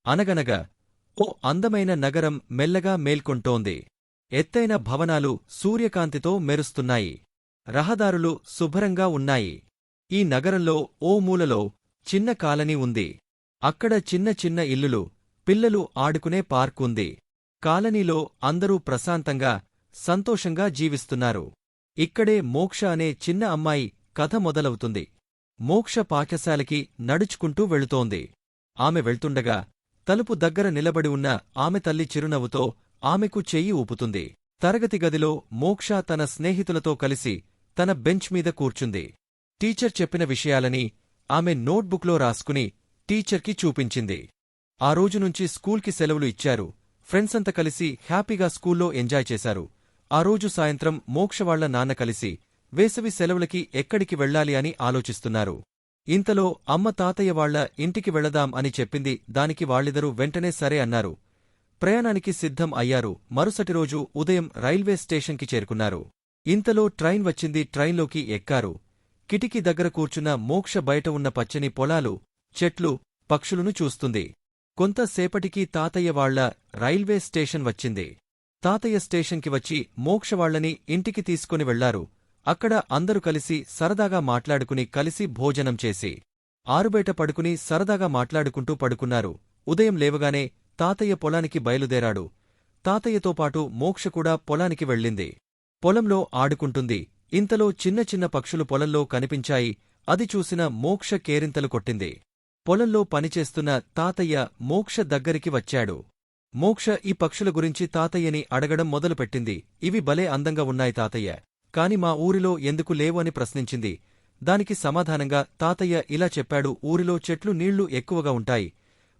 అనగనగా ఓ అందమైన నగరం మెల్లగా మేల్కొంటోంది. ఎత్తైన భవనాలు సూర్యకాంతితో మెరుస్తున్నాయి. రహదారులు శుభ్రంగా ఉన్నాయి. ఈ నగరంలో ఓ మూలలో చిన్న కాలనీ ఉంది. అక్కడ చిన్న చిన్న ఇల్లులు, పిల్లలు ఆడుకునే పార్కుంది. కాలనీలో అందరూ ప్రశాంతంగా, సంతోషంగా జీవిస్తున్నారు. ఇక్కడే మోక్ష అనే చిన్న అమ్మాయి కథ మొదలవుతుంది. మోక్ష పాఠశాలకి నడుచుకుంటూ వెళుతోంది. ఆమె వెళ్తుండగా తలుపు దగ్గర నిలబడి ఉన్న ఆమె తల్లి చిరునవ్వుతో ఆమెకు చెయ్యి ఊపుతుంది. తరగతి గదిలో మోక్ష తన స్నేహితులతో కలిసి తన బెంచ్ మీద కూర్చుంది. టీచర్ చెప్పిన విషయాలని ఆమె నోట్బుక్లో రాసుకుని టీచర్కి చూపించింది. ఆ రోజునుంచి స్కూల్కి సెలవులు ఇచ్చారు. ఫ్రెండ్సంతా కలిసి హ్యాపీగా స్కూల్లో ఎంజాయ్ చేశారు. ఆ రోజు సాయంత్రం మోక్ష వాళ్ల నాన్న కలిసి వేసవి సెలవులకి ఎక్కడికి వెళ్లాలి అని ఆలోచిస్తున్నారు. ఇంతలో అమ్మ తాతయ్య వాళ్ల ఇంటికి వెళదాం అని చెప్పింది. దానికి వాళ్ళిద్దరూ వెంటనే సరే అన్నారు. ప్రయాణానికి సిద్ధం అయ్యారు. మరుసటి రోజు ఉదయం రైల్వే స్టేషన్కి చేరుకున్నారు. ఇంతలో ట్రైన్ వచ్చింది. ట్రైన్లోకి ఎక్కారు. కిటికీ దగ్గర కూర్చున్న మోక్ష బయట ఉన్న పచ్చని పొలాలు, చెట్లు, పక్షులను చూస్తుంది. కొంతసేపటికి తాతయ్య వాళ్ల రైల్వే స్టేషన్ వచ్చింది. తాతయ్య స్టేషన్కి వచ్చి మోక్ష వాళ్లని ఇంటికి తీసుకుని వెళ్లారు. అక్కడ అందరూ కలిసి సరదాగా మాట్లాడుకుని కలిసి భోజనం చేసి ఆరుబయట పడుకుని సరదాగా మాట్లాడుకుంటూ పడుకున్నారు. ఉదయం లేవగానే తాతయ్య పొలానికి బయలుదేరాడు. తాతయ్యతో పాటు మోక్ష కూడా పొలానికి వెళ్ళింది. పొలంలో ఆడుకుంటుంది. ఇంతలో చిన్న చిన్న పక్షులు పొలంలో కనిపించాయి. అది చూసిన మోక్ష కేరింతలు కొట్టింది. పొలంలో పనిచేస్తున్న తాతయ్య మోక్ష దగ్గరికి వచ్చాడు. మోక్ష ఈ పక్షుల గురించి తాతయ్యని అడగడం మొదలుపెట్టింది. ఇవి భలే అందంగా ఉన్నాయి తాతయ్య, కాని మా ఊరిలో ఎందుకు లేవు అని ప్రశ్నించింది. దానికి సమాధానంగా తాతయ్య ఇలా చెప్పాడు. ఊరిలో చెట్లు నీళ్లు ఎక్కువగా ఉంటాయి.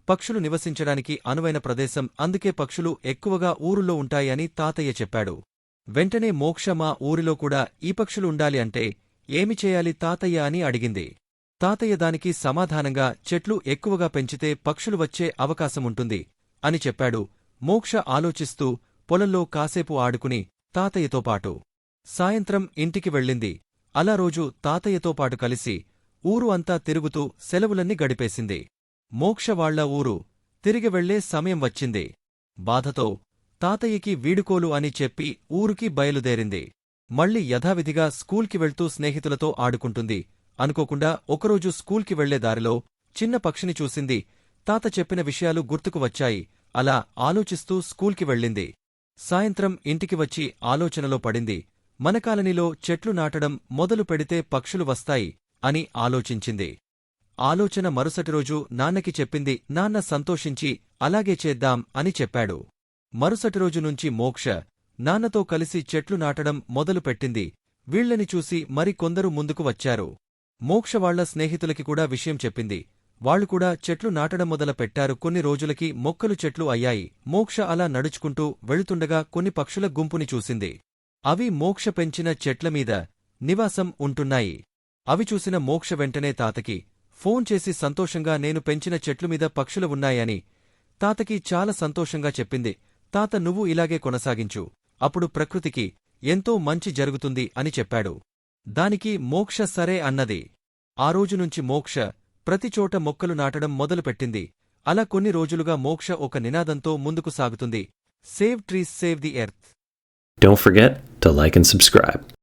పక్షులు నివసించడానికి అనువైన ప్రదేశం, అందుకే పక్షులు ఎక్కువగా ఊరుల్లో ఉంటాయి అని తాతయ్య చెప్పాడు. వెంటనే మోక్ష మా ఊరిలో కూడా ఈ పక్షులు ఉండాలి అంటే ఏమి చేయాలి తాతయ్య అని అడిగింది. తాతయ్య దానికి సమాధానంగా చెట్లు ఎక్కువగా పెంచితే పక్షులు వచ్చే అవకాశముంటుంది అని చెప్పాడు. మోక్ష ఆలోచిస్తూ పొలంలో కాసేపు ఆడుకుని తాతయ్యతో పాటు సాయంత్రం ఇంటికి వెళ్ళింది. అలా రోజు తాతయ్యతో పాటు కలిసి ఊరు అంతా తిరుగుతూ సెలవులన్నీ గడిపేసింది. మోక్ష వాళ్ల ఊరు తిరిగి వెళ్లే సమయం వచ్చింది. బాధతో తాతయ్యకి వీడుకోలు అని చెప్పి ఊరికి బయలుదేరింది. మళ్లీ యథావిధిగా స్కూల్కి వెళ్తూ స్నేహితులతో ఆడుకుంటుంది. అనుకోకుండా ఒకరోజు స్కూల్కి వెళ్లే దారిలో చిన్న పక్షిని చూసింది. తాత చెప్పిన విషయాలు గుర్తుకు వచ్చాయి. అలా ఆలోచిస్తూ స్కూల్కి వెళ్ళింది. సాయంత్రం ఇంటికి వచ్చి ఆలోచనలో పడింది. మన కాలనీలో చెట్లు నాటడం మొదలు పెడితే పక్షులు వస్తాయి అని ఆలోచించింది. ఆలోచన మరుసటి రోజు నాన్నకి చెప్పింది. నాన్న సంతోషించి అలాగే చేద్దాం అని చెప్పాడు. మరుసటి రోజు నుంచి మోక్ష నాన్నతో కలిసి చెట్లు నాటడం మొదలుపెట్టింది. వీళ్లని చూసి మరికొందరు ముందుకు వచ్చారు. మోక్ష వాళ్ల స్నేహితులకి కూడా విషయం చెప్పింది. వాళ్లు కూడా చెట్లు నాటడం మొదలు పెట్టారు. కొన్ని రోజులకి మొక్కలు చెట్లు అయ్యాయి. మోక్ష అలా నడుచుకుంటూ వెళుతుండగా కొన్ని పక్షుల గుంపుని చూసింది. అవి మోక్ష పెంచిన చెట్లమీద నివాసం ఉంటున్నాయి. అవి చూసిన మోక్ష వెంటనే తాతకి ఫోన్ చేసి సంతోషంగా నేను పెంచిన చెట్లుమీద పక్షులు ఉన్నాయని తాతకి చాలా సంతోషంగా చెప్పింది. తాత నువ్వు ఇలాగే కొనసాగించు, అప్పుడు ప్రకృతికి ఎంతో మంచి జరుగుతుంది అని చెప్పాడు. దానికి మోక్ష సరే అన్నది. ఆ రోజునుంచి మోక్ష ప్రతిచోట మొక్కలు నాటడం మొదలుపెట్టింది. అలా కొన్ని రోజులుగా మోక్ష ఒక నినాదంతో ముందుకు సాగుతుంది. Save trees, save the earth. Don't forget to like and subscribe.